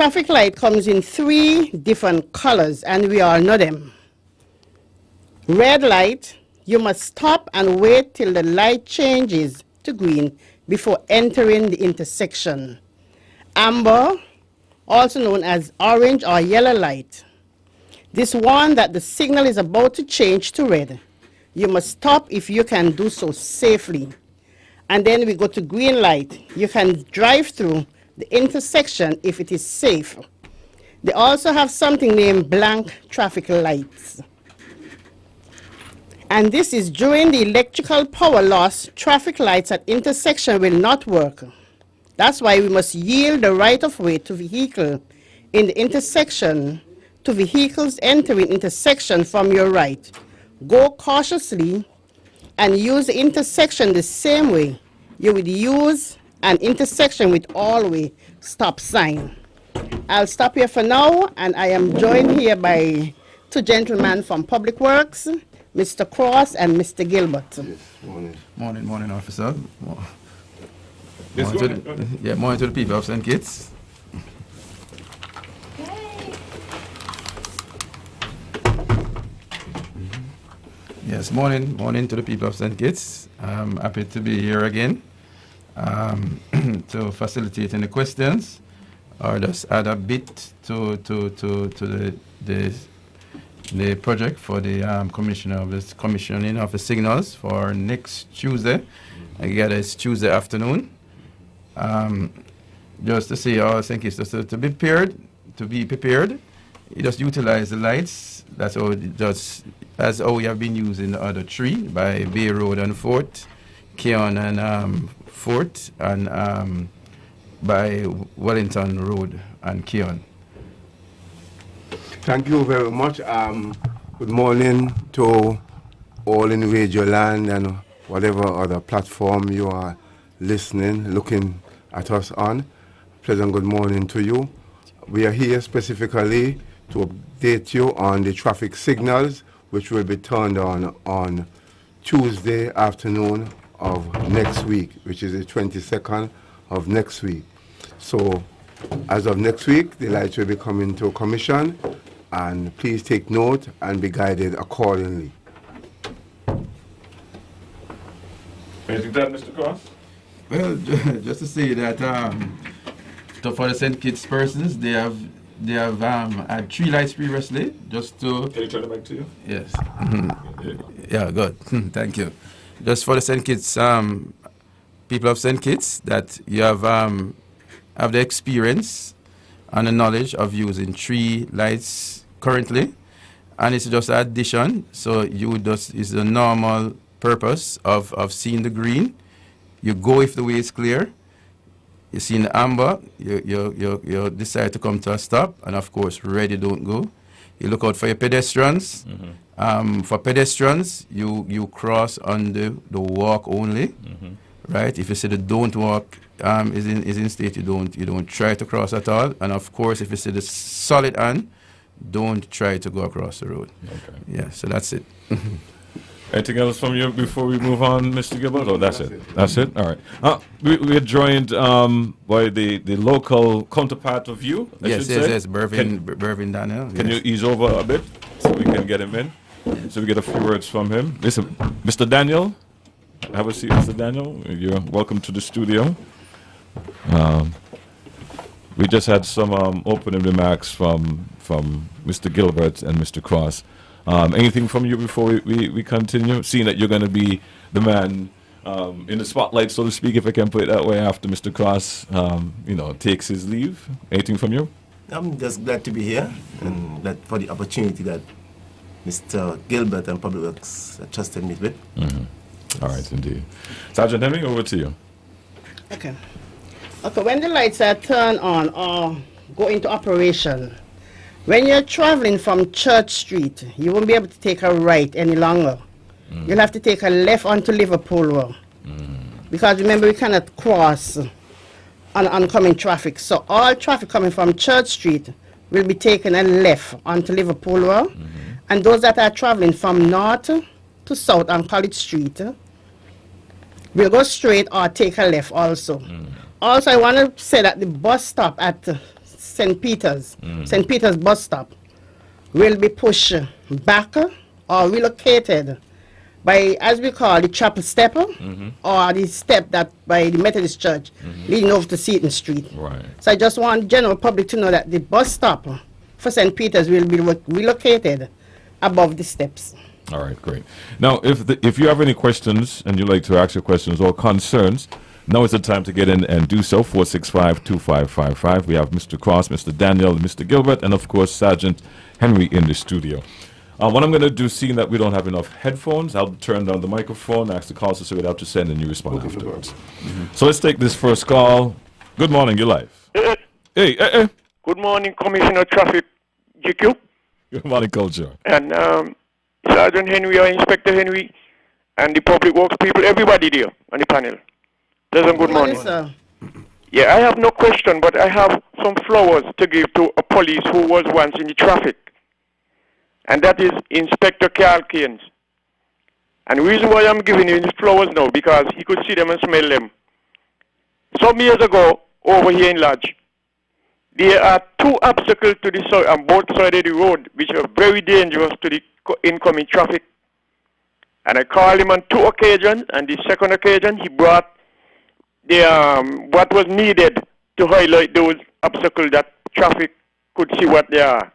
Traffic light comes in 3 different colors, and we all know them. Red light, you must stop and wait till the light changes to green before entering the intersection. Amber, also known as orange or yellow light. This warns that the signal is about to change to red. You must stop if you can do so safely. And then we go to green light. You can drive through the intersection if it is safe. They also have something named blank traffic lights. And this is during the electrical power loss, traffic lights at intersection will not work. That's why we must yield the right of way to vehicle in the intersection to vehicles entering intersection from your right. Go cautiously and use the intersection the same way you would use an intersection with all-way stop sign. I'll stop here for now, and I am joined here by 2 gentlemen from Public Works, Mr. Cross and Mr. Gilbert. Yes, Morning, morning, officer. Yes, Morning morning to the people of St. Kitts. Yes, morning to the people of St. Kitts. I'm happy to be here again to facilitate any questions or just add a bit to the project for the commissioning of the signals for next Tuesday. I gather it's Tuesday afternoon. Just to say, St. Kitts, just to be prepared. You just utilize the lights. That's how that's how we have been using the other 3 by Bay Road and Fort, Keon and Fort, and by Wellington Road and Keon. Thank you very much. Good morning to all in Radio Land and whatever other platform you are listening, looking at us on. Pleasant good morning to you. We are here specifically to update you on the traffic signals, which will be turned on Tuesday afternoon of next week, which is the 22nd of next week. So as of next week, the lights will be coming to commission, and please take note and be guided accordingly. Anything to add, Mr. Cross? Well, just to say that for the St. Kitts persons, they have had 3 lights previously, just to... Can you turn it back to you? Yes. Yeah, good. Thank you. Just for the St. Kitts, people of St. Kitts, that you have the experience and the knowledge of using 3 lights currently, and it's just an addition. So you just is the normal purpose of seeing the green. You go if the way is clear. You see in the amber, you decide to come to a stop, and of course, red, you don't go. You look out for your pedestrians. Mm-hmm. For pedestrians, you cross on the walk only, mm-hmm. right? If you see the don't walk is in state, you don't try to cross at all. And of course, if you see the solid hand, don't try to go across the road. Okay. Yeah, so that's it. Anything else from you before we move on, Mr. Gilbert? Oh, that's it. That's it? All right. We are joined by the local counterpart of you, Yes, Bervin Daniel. Can you ease over a bit so we can get him in? So we get a few words from him. Listen, Mr. Daniel, have a seat, Mr. Daniel. You're welcome to the studio. We just had some opening remarks from Mr. Gilbert and Mr. Cross. Anything from you before we continue? Seeing that you're going to be the man in the spotlight, so to speak, if I can put it that way, after Mr. Cross, takes his leave. Anything from you? I'm just glad to be here, and that for the opportunity that Mr. Gilbert and Public Works trusted me with. Mm-hmm. All right, indeed. Sergeant Hemming, over to you. Okay. When the lights are turned on or go into operation, when you're traveling from Church Street, you won't be able to take a right any longer. You'll have to take a left onto Liverpool Road. Because remember, we cannot cross on oncoming traffic. So all traffic coming from Church Street will be taken a left onto Liverpool Road. And those that are traveling from north to south on College Street will go straight or take a left also. Also, I want to say that the bus stop at St. Peter's, St. Peter's bus stop, will be pushed back or relocated by, as we call, the chapel step or the step that by the Methodist Church leading over to Seaton Street. Right. So I just want general public to know that the bus stop for St. Peter's will be relocated above the steps. All right, great. Now, if you have any questions and you'd like to ask your questions or concerns, now is the time to get in and do so. 465-2555. We have Mr. Cross, Mr. Daniel, Mr. Gilbert, and of course Sergeant Henry in the studio. What I'm going to do, seeing that we don't have enough headphones, I'll turn down the microphone, ask the call to have to send, and you respond afterwards. So let's take this first call. Good morning, you're live. Hey. Good morning, Commissioner Traffic GQ. Good morning, Culture. And Sergeant Henry or Inspector Henry and the public works people, everybody there on the panel. Pleasant good morning. Sir. Yeah, I have no question, but I have some flowers to give to a police who was once in the traffic. And that is Inspector Carl Keynes. And the reason why I'm giving him these flowers now, because he could see them and smell them. Some years ago, over here in Lodge, there are two obstacles to the side on both sides of the road, which are very dangerous to the incoming traffic. And I called him on 2 occasions, and the second occasion he brought the what was needed to highlight those obstacles that traffic could see what they are.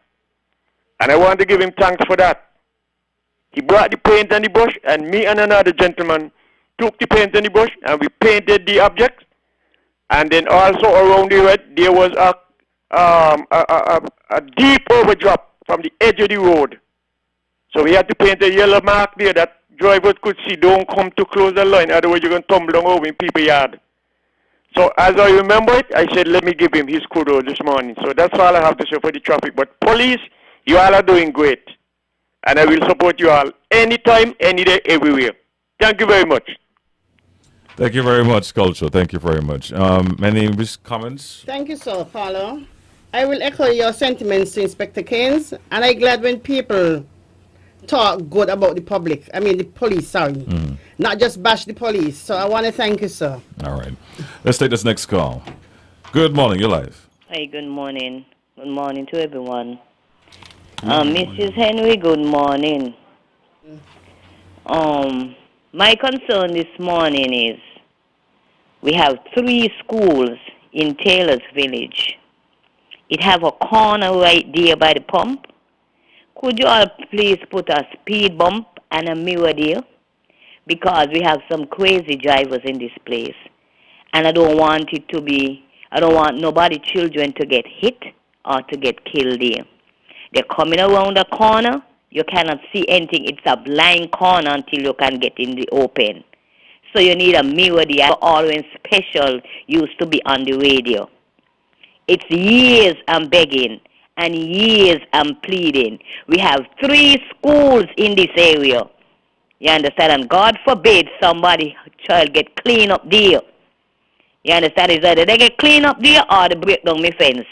And I want to give him thanks for that. He brought the paint and the brush, and me and another gentleman took the paint and the brush, and we painted the objects. And then also around the red, there was a deep overdrop from the edge of the road. So we had to paint a yellow mark there that drivers could see, don't come too close the line, otherwise you're going to tumble down over in people's yard. So as I remember it, I said, let me give him his kudos this morning. So that's all I have to say for the traffic. But police, you all are doing great. And I will support you all anytime, any day, everywhere. Thank you very much. Thank you very much, Culture. Thank you very much. Any comments? Thank you, sir, Paulo. I will echo your sentiments to Inspector Keynes, and I'm glad when people talk good about the public. I mean, the police, sorry. Not just bash the police. So I want to thank you, sir. All right. Let's take this next call. Good morning, you're live. Hi, good morning. Good morning to everyone. Mrs. Henry, good morning. My concern this morning is we have 3 schools in Taylor's Village. It have a corner right there by the pump. Could you all please put a speed bump and a mirror there? Because we have some crazy drivers in this place. And I don't want nobody children to get hit or to get killed there. They're coming around the corner. You cannot see anything. It's a blind corner until you can get in the open. So you need a mirror there. Always special used to be on the radio. It's years I'm begging and years I'm pleading. We have 3 schools in this area. You understand? And God forbid somebody child get clean up there. You understand? It's either they get clean up there or they break down my fence.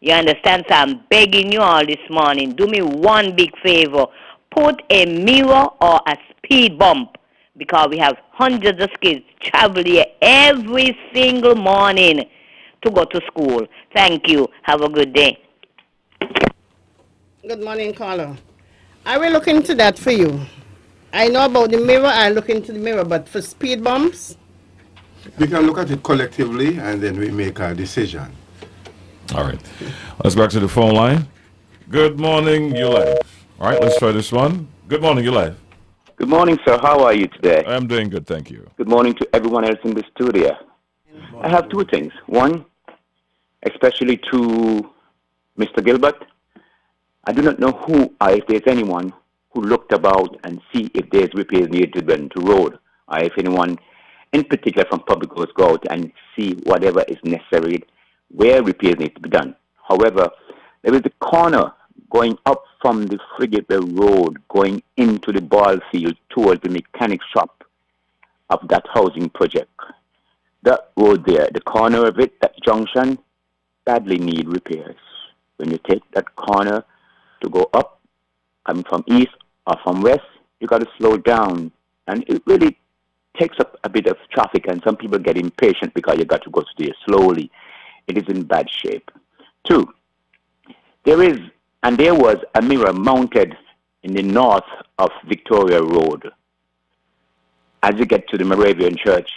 You understand? So I'm begging you all this morning, do me one big favor. Put a mirror or a speed bump, because we have hundreds of kids travel here every single morning to go to school. Thank you. Have a good day. Good morning, caller. I will look into that for you. I know about the mirror. I'll look into the mirror, but for speed bumps? We can look at it collectively and then we make a decision. All right. Let's go back to the phone line. Good morning, you're live. All right, let's try this one. Good morning, you're live. Good morning, sir. How are you today? I'm doing good, thank you. Good morning to everyone else in the studio. I have 2 things. One, especially to Mr. Gilbert. I do not know who, or if there's anyone who looked about and see if there's repairs needed to be done to road, or if anyone in particular from public works go out and see whatever is necessary where repairs need to be done. However, there is a corner going up from the Frigateville Road, going into the ball field towards the mechanic shop of that housing project. That road there, the corner of it, that junction, badly need repairs. When you take that corner to go up, coming from east or from west, you got to slow down. And it really takes up a bit of traffic, and some people get impatient because you got to go there slowly. It is in bad shape. Two, there was a mirror mounted in the north of Victoria Road. As you get to the Moravian Church,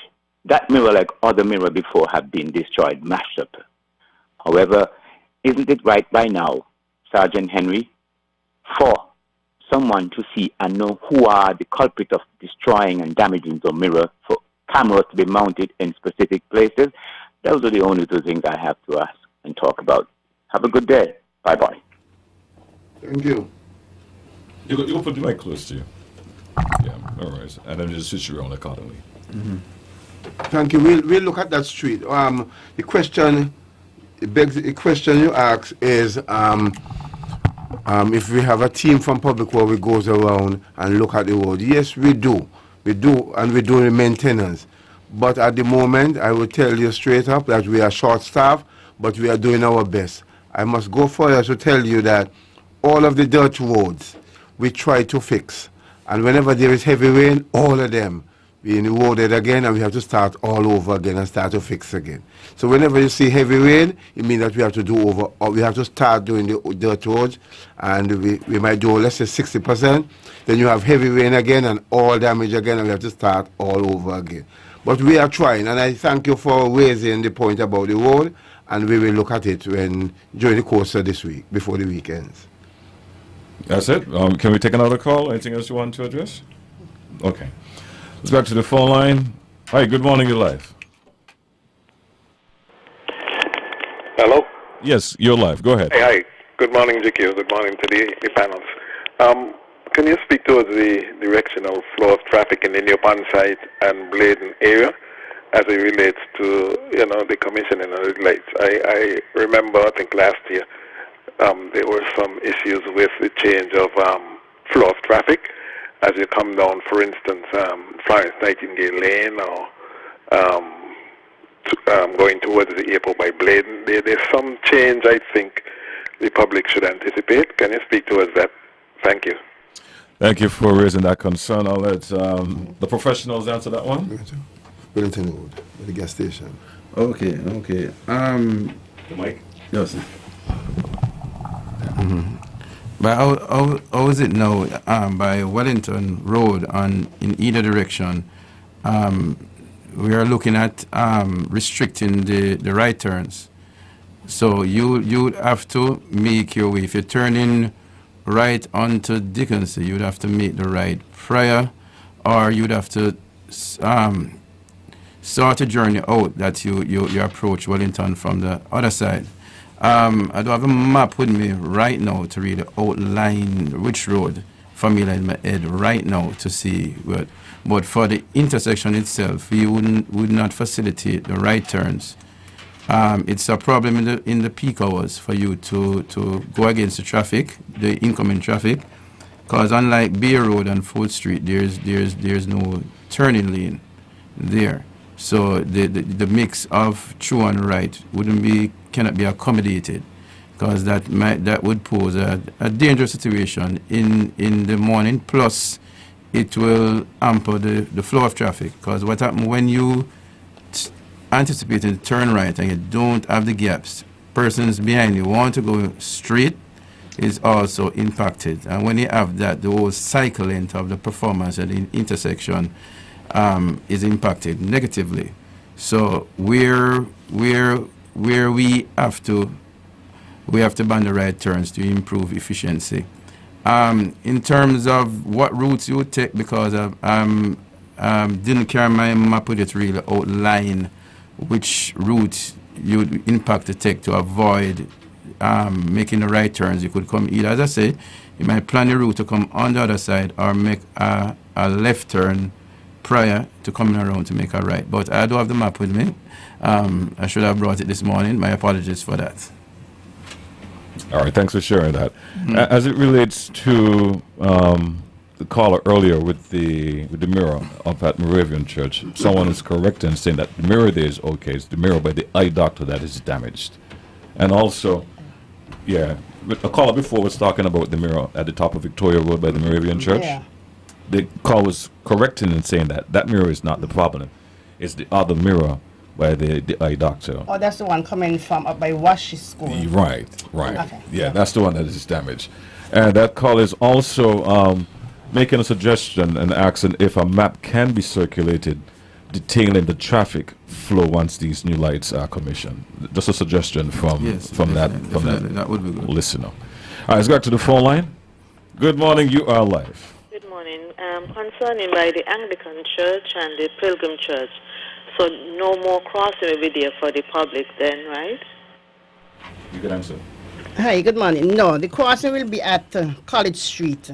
that mirror, like other mirror before, have been destroyed, mashed up. However, isn't it right by now, Sergeant Henry, for someone to see and know who are the culprit of destroying and damaging the mirror, for cameras to be mounted in specific places? Those are the only two things I have to ask and talk about. Have a good day. Bye-bye. Thank you. You can put the mic close to you. Yeah, all right. And then just switch you around accordingly. Thank you. We'll look at that street. The question you ask is if we have a team from Public Works that goes around and look at the road. Yes, we do. We do, and we do the maintenance. But at the moment, I will tell you straight up that we are short-staffed, but we are doing our best. I must go further to tell you that all of the dirt roads we try to fix. And whenever there is heavy rain, all of them being eroded again, and we have to start all over again and start to fix again. So whenever you see heavy rain, it means that we have to do we have to start doing the dirt roads, and we might do, let's say, 60%. Then you have heavy rain again and all damage again, and we have to start all over again. But we are trying, and I thank you for raising the point about the road, and we will look at it during the course of this week, before the weekends. That's it. Can we take another call? Anything else you want to address? Okay. Let's back to the phone line. Hi, good morning, you're live. Hello? Yes, you're live. Go ahead. Hey, hi. Good morning, GQ. Good morning to the panels. Can you speak towards the directional flow of traffic in the New Pond site and Bladen area as it relates to, the commissioning of the lights? I remember, I think last year, there were some issues with the change of flow of traffic as you come down, for instance, Florence Nightingale Lane or going towards the airport by Bladen. There's some change I think the public should anticipate. Can you speak towards that? Thank you. Thank you for raising that concern. I'll let the professionals answer that one. Wellington Road, the gas station. Okay. The mic? Yes. But how is it now by Wellington Road in either direction? We are looking at restricting the right turns. So you would have to make your way. If you're turning right onto Dickinson, you would have to make the right prior, or you'd have to start a journey out that you approach Wellington from the other side. I don't have a map with me right now to really outline which road familiar in my head right now to see what. But for the intersection itself, we would not facilitate the right turns. It's a problem in the peak hours for you to go against the traffic, the incoming traffic, because unlike Bay Road and 4th Street, there's no turning lane there. So the mix of true and right cannot be accommodated, because that would pose a dangerous situation in the morning. Plus, it will hamper the flow of traffic, because what happens when you anticipate a turn right and you don't have the gaps, persons behind you want to go straight is also impacted. And when you have that, the whole cycle length of the performance at the intersection is impacted negatively. So where we have to ban the right turns to improve efficiency. In terms of what routes you would take, because didn't carry my map with it really outline which route you'd impact to take to avoid making the right turns. You could come either, as I say, you might plan your route to come on the other side or make a left turn prior to coming around to make a right. But I don't have the map with me. I should have brought it this morning. My apologies for that. All right, thanks for sharing that. As it relates to the caller earlier with the mirror up at Moravian Church, someone is correct in saying that the mirror there is okay. It's the mirror by the eye doctor that is damaged. And also, a caller before was talking about the mirror at the top of Victoria Road by the Moravian Church. Yeah. The caller was correcting in saying that mirror is not the problem. It's the other mirror the eye doctor. Oh, that's the one coming from up by Washi School. Right. Okay. Yeah, that's the one that is damaged. And that call is also making a suggestion and asking if a map can be circulated detailing the traffic flow once these new lights are commissioned. Just a suggestion from That would be good. listener. All right, let's go back to the phone line. Good morning, you are live. Good morning. Concerning by the Anglican Church and the Pilgrim Church, so no more crossing will be there for the public then, right? You can answer. Hi, good morning. No, the crossing will be at College Street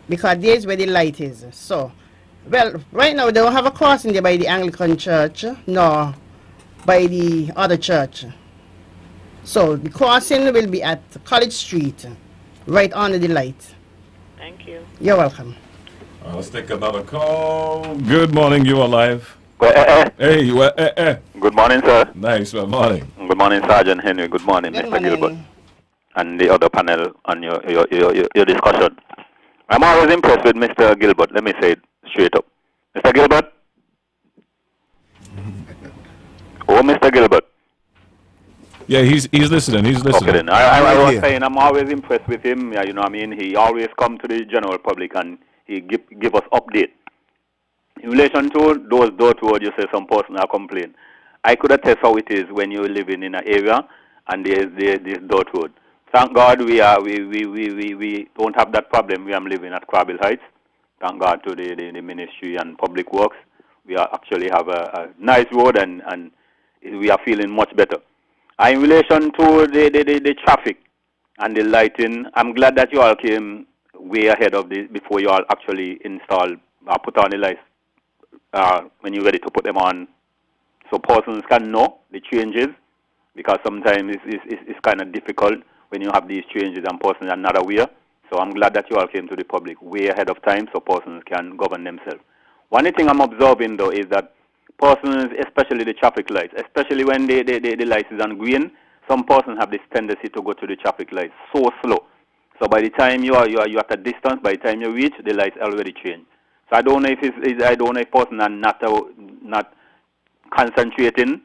because there's where the light is. So, well, right now they don't have a crossing there by the Anglican Church nor by the other church. So the crossing will be at College Street, right under the light. Thank you. You're welcome. All right, let's take another call. Good morning, you are live. Hey, Good morning, sir. Nice, good morning. Good morning, Sergeant Henry. Good morning, Good Mr. morning. Gilbert, and the other panel on your discussion. I'm always impressed with Mr. Gilbert. Let me say it straight up. Mr. Gilbert? Oh, Mr. Gilbert. Yeah, he's listening. He's listening. Okay, then. I was saying I'm always impressed with him. Yeah, you know what I mean? He always come to the general public and he give us update. In relation to those door-to-door, you say some person are complain. I could attest how it is when you're living in an area and there's this door-to-door. Thank God we don't have that problem. We are living at Crabble Heights. Thank God to the Ministry and Public Works. We actually have a nice road and we are feeling much better. In relation to the traffic and the lighting, I'm glad that you all came way ahead of this before you all actually install or put on the lights when you're ready to put them on, so persons can know the changes, because sometimes it's kind of difficult when you have these changes and persons are not aware. So I'm glad that you all came to the public way ahead of time so persons can govern themselves. One thing I'm observing though is that persons, especially the traffic lights, especially when the lights is on green, some persons have this tendency to go to the traffic lights so slow. So by the time you are at a distance, by the time you reach, the lights already change. So I don't know if persons are not concentrating.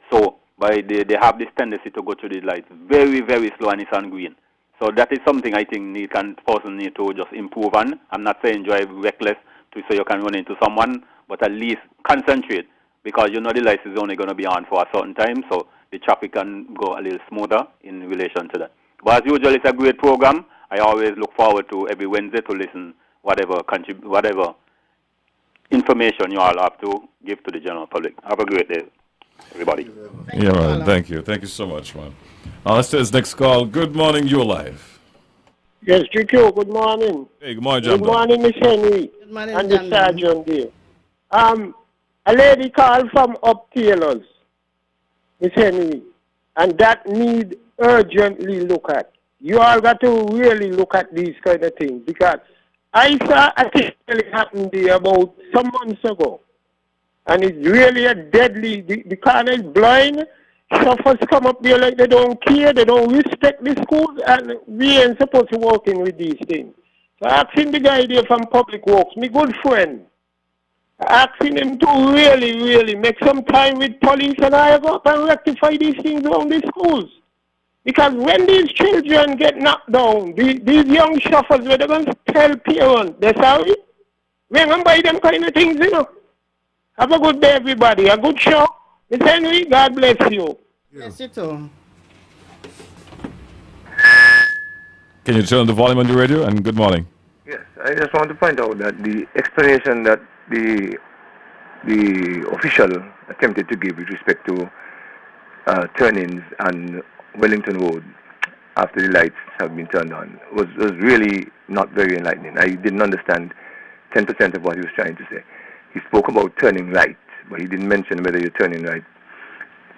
So they have this tendency to go to the lights very, very slow and it's on green. So that is something I think person need to just improve on. I'm not saying drive reckless so you can run into someone, but at least concentrate, because you know the lights is only going to be on for a certain time, so the traffic can go a little smoother in relation to that. But as usual, it's a great program. I always look forward to every Wednesday to listen whatever information you all have to give to the general public. Have a great day, everybody. Yeah, right. Thank you. Thank you so much, man. Let's take this next call. Good morning, you're live. Yes, GQ, good morning. Hey, good morning, John. Good morning, Miss Henry. Good morning, and the John. sergeant there. A lady called from Up Taylors, Miss Henry, and that need urgently look at. You all got to really look at these kind of things, because I saw a thing really happen there about some months ago, and it's really a deadly. The car is blind. Chauffeurs come up there like they don't care, they don't respect the schools, and we ain't supposed to work in with these things. So asking the guy there from Public Works, my good friend, asking him to really, really make some time with police and I go up and rectify these things around the schools. Because when these children get knocked down, these young chauffeurs, they're going to tell parents, they're sorry. We ain't going to buy them kind of things, you know. Have a good day, everybody. A good show. Miss Henry, God bless you. Yes, you too. Can you turn the volume on your radio? And good morning. Yes, I just want to point out that the explanation that the official attempted to give with respect to turn-ins and Wellington Road after the lights have been turned on was really not very enlightening. I didn't understand 10% of what he was trying to say. He spoke about turning right, but he didn't mention whether you're turning right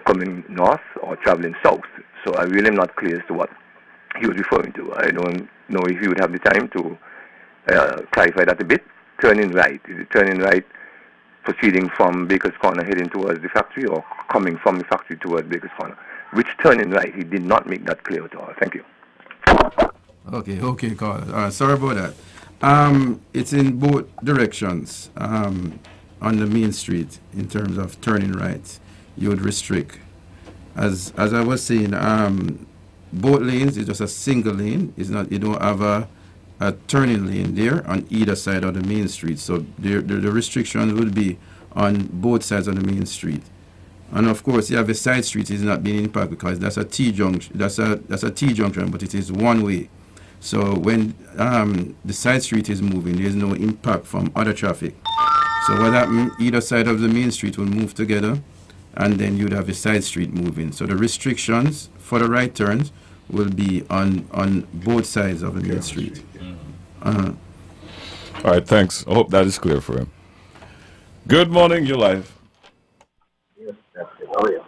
coming north or traveling south. So I really am not clear as to what he was referring to. I don't know if he would have the time to clarify that a bit. Turning right, is it turning right proceeding from Baker's Corner heading towards the factory, or coming from the factory towards Baker's Corner? Which turning right? He did not make that clear at all. Thank you. Okay, Carl. Sorry about that. It's in both directions on the main street in terms of turning right. you would restrict. As I was saying, both lanes is just a single lane. It's not, you don't have a turning lane there on either side of the main street. So the restrictions would be on both sides of the main street. And of course, you have a side street is not being impacted because that's a T junction. That's a T junction, but it is one way. So when the side street is moving, there's no impact from other traffic. So what happens? Either side of the main street will move together, and then you'd have a side street moving. So the restrictions for the right turns will be on both sides of the main street. All right, thanks. I hope that is clear for him. Good morning, you're live. Yes, that's it. Oh, yeah.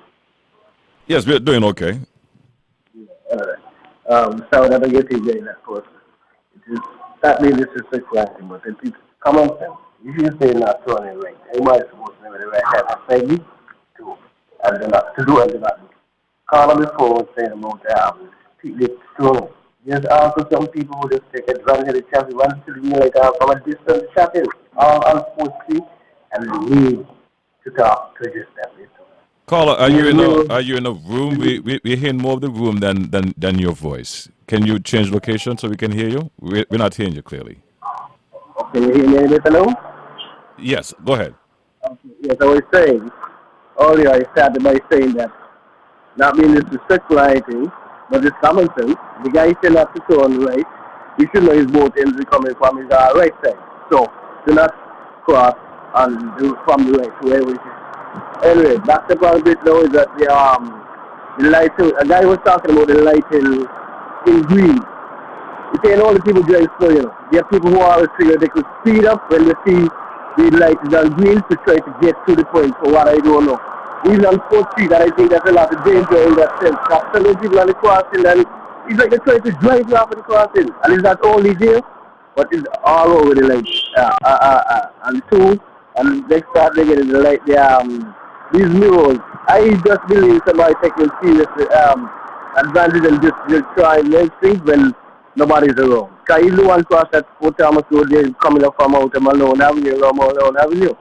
Yes, we're doing okay. All right. So that I get to again, of course. It is that means this is sexuality, but it's common sense. If you say not turning right, everybody's supposed to know the right hand of Peggy to do and do not do. Call on the phone saying about people turning. There's also some people who just take advantage of the traffic, run to the like from a distance traffic, all on 4th Street, and leave to talk to just that. Caller, are you in a room? We're hearing more of the room than your voice. Can you change location so we can hear you? We're not hearing you clearly. Can you hear me a bit now? Yes, go ahead. Yes, I was saying, earlier I started by saying that not being disrespectful or anything, but it's common sense. The guy said not to turn right. You should know his both ends coming from his right side. So do not cross and do from the right, whoever it is. Anyway, back to the point bit now is that the light, a guy was talking about the light in green. You can't all the people drive slow, you know. There are people who always figure they could speed up when they see the light is on green to try to get to the point for what I don't know. Even on 4th Street, and I think there's a lot of danger in that sense. That's some people on the crossing, and it's like they're trying to drive you off of the crossing. And it's not only there, but it's all over the light. And two, and next time they get in the light, these mirrors. I just believe somebody taking serious advantage and just trying those things when nobody's around. Because if the one cross that Fort Thomas Road, they're coming up from out of Malone Avenue, Malone Avenue.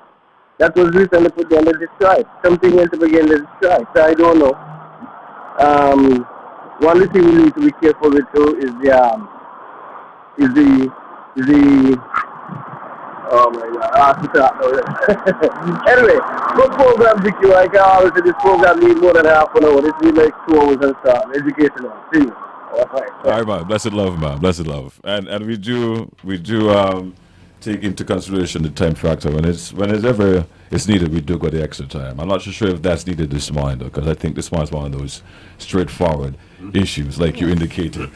That was recently put down and destroyed. Something else again is destroyed. So I don't know. One thing we need to be careful with too is the oh my God, anyway, good program, Vicky. Like I always say, this program needs more than half an hour. This needs like 2 hours and stuff. Educational. See you. All right, man. Blessed love, man. Blessed love. And we do take into consideration the time factor. When it's ever it's needed, we do go the extra time. I'm not sure if that's needed this morning, though, because I think this morning is one of those straightforward issues, like you indicated.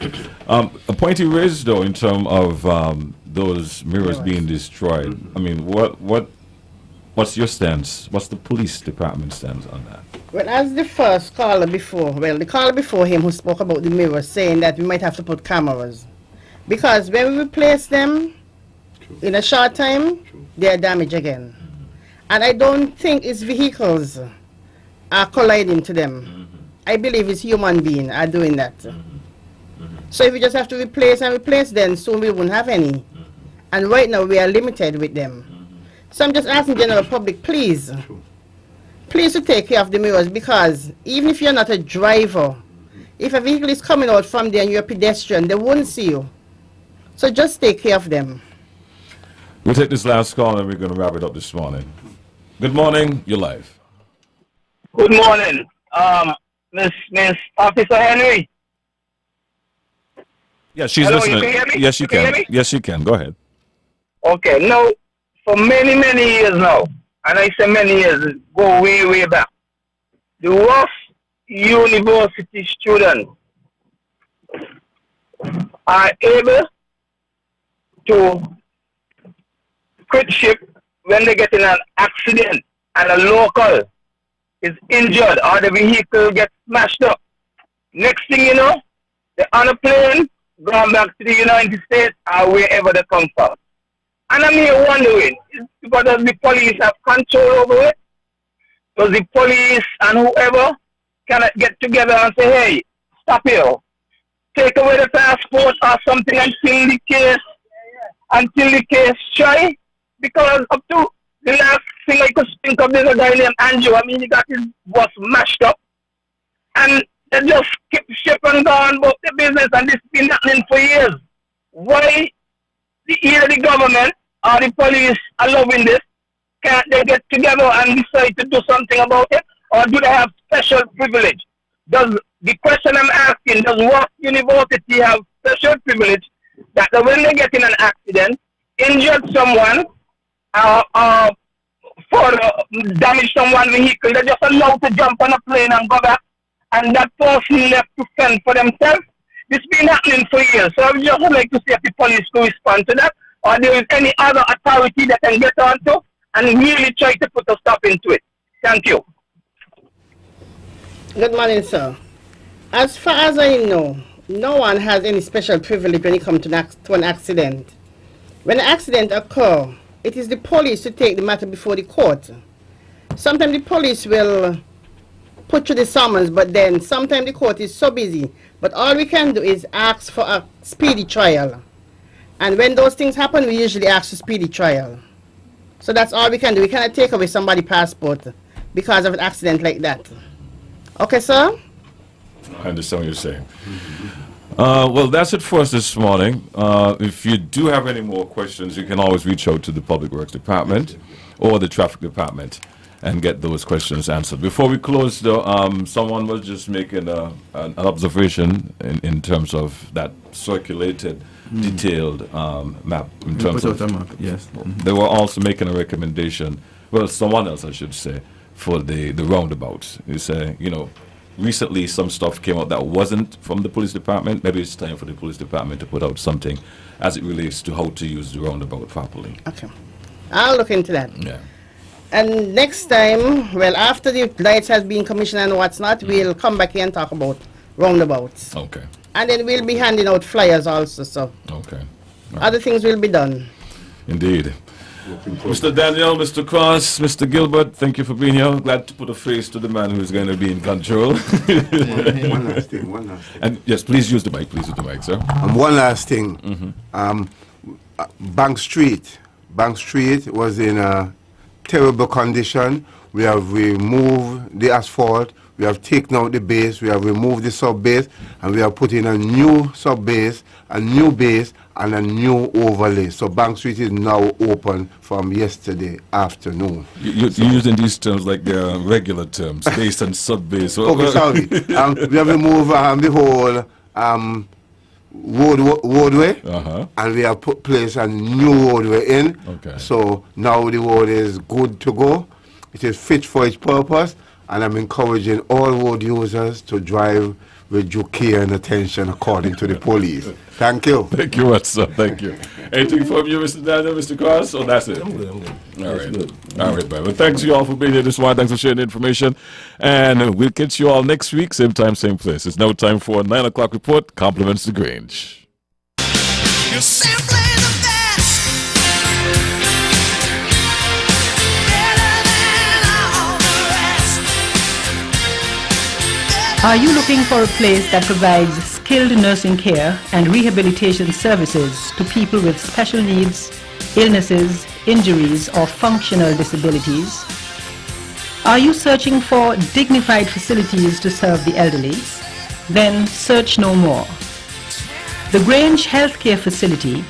A point you raised, though, in terms of those mirrors being destroyed. I mean, what's your stance? What's the police department stance on that? Well, as the first caller before, the caller before him who spoke about the mirrors, saying that we might have to put cameras. Because when we replace them, in a short time, they are damaged again. And I don't think it's vehicles are colliding to them. I believe it's human beings are doing that. So if we just have to replace, then soon we won't have any. And right now we are limited with them. So I'm just asking general public, please to take care of the mirrors, because even if you're not a driver, if a vehicle is coming out from there and you're a pedestrian, they won't see you. So just take care of them. We'll take this last call and we're going to wrap it up this morning. Good morning, you're live. Good morning, Miss Officer Henry. Yeah, she's Hello, listening. You can hear me? Yes, she You can. hear me? Yes, she can. Go ahead. Okay, now, for many, many years now, and I say many years, go way, way back, the rough university students are able to quit ship when they get in an accident and a local is injured or the vehicle gets smashed up. Next thing you know, they're on a plane, going back to the United States or wherever they come from. And I'm here wondering, because does the police have control over it? Does the police and whoever cannot get together and say, hey, stop here, take away the passport or something until the case try? Because up to the last thing I could think of is a guy named Andrew. I mean, he got his bus mashed up. And they just keep ship and gone about the business, and this has been happening for years. Why either the government or the police are loving this? Can't they get together and decide to do something about it? Or do they have special privilege? Does the question I'm asking, does Ross University have special privilege that when they get in an accident, injured someone, for damage someone's vehicle, they're just allowed to jump on a plane and go back, and that person left to fend for themselves? This has been happening for years, so I would just like to see if the police could respond to that, or there is any other authority that can get onto and really try to put a stop into it. Thank you. Good morning, sir. As far as I know, no one has any special privilege when it comes to an accident. When an accident occurs, it is the police to take the matter before the court. Sometimes the police will put you the summons, but then sometimes the court is so busy. But all we can do is ask for a speedy trial. And when those things happen, we usually ask for speedy trial. So that's all we can do. We cannot take away somebody's passport because of an accident like that. Okay, sir? I understand what you're saying. Well, that's it for us this morning. If you do have any more questions, you can always reach out to the Public Works Department or the Traffic Department and get those questions answered. Before we close, though, someone was just making an observation in terms of that circulated, detailed map. In terms of, yes. They were also making a recommendation, well, someone else, I should say, for the roundabouts. They say, you know, recently some stuff came out that wasn't from the police department. Maybe it's time for the police department to put out something as it relates to how to use the roundabout properly. Okay. I'll look into that. Yeah. And next time, well, after the lights has been commissioned and what's not, we'll come back here and talk about roundabouts. Okay. And then we'll be handing out flyers also, so. Okay. Other things will be done. Indeed. Mr. Daniel, Mr. Cross, Mr. Gilbert, thank you for being here. Glad to put a face to the man who's going to be in control. One last thing. And yes, please use the mic, sir. And one last thing. Bank Street was in a terrible condition. We have removed the asphalt, we have taken out the base, we have removed the sub base, and we have put in a new sub base, a new base, and a new overlay. So Bank Street is now open from yesterday afternoon. You're using these terms like they're regular terms, base and sub base. Okay, sorry. We have removed the whole roadway, and we have placed a new roadway in. Okay. So now the road is good to go. It is fit for its purpose, and I'm encouraging all road users to drive with due care and attention according to the police. Thank you. Thank you much, sir. Thank you. Anything from you, Mr. Daniel, Mr. Cross? Oh, that's it? I'm good. All right. All right, man. Well, thanks you all for being here this morning. Thanks for sharing the information. And we'll catch you all next week, same time, same place. It's now time for a 9 o'clock report. Compliments to Grange. You're simply the best. Are you looking for a place that provides skilled nursing care and rehabilitation services to people with special needs, illnesses, injuries, or functional disabilities? Are you searching for dignified facilities to serve the elderly? Then search no more. The Grange Healthcare Facility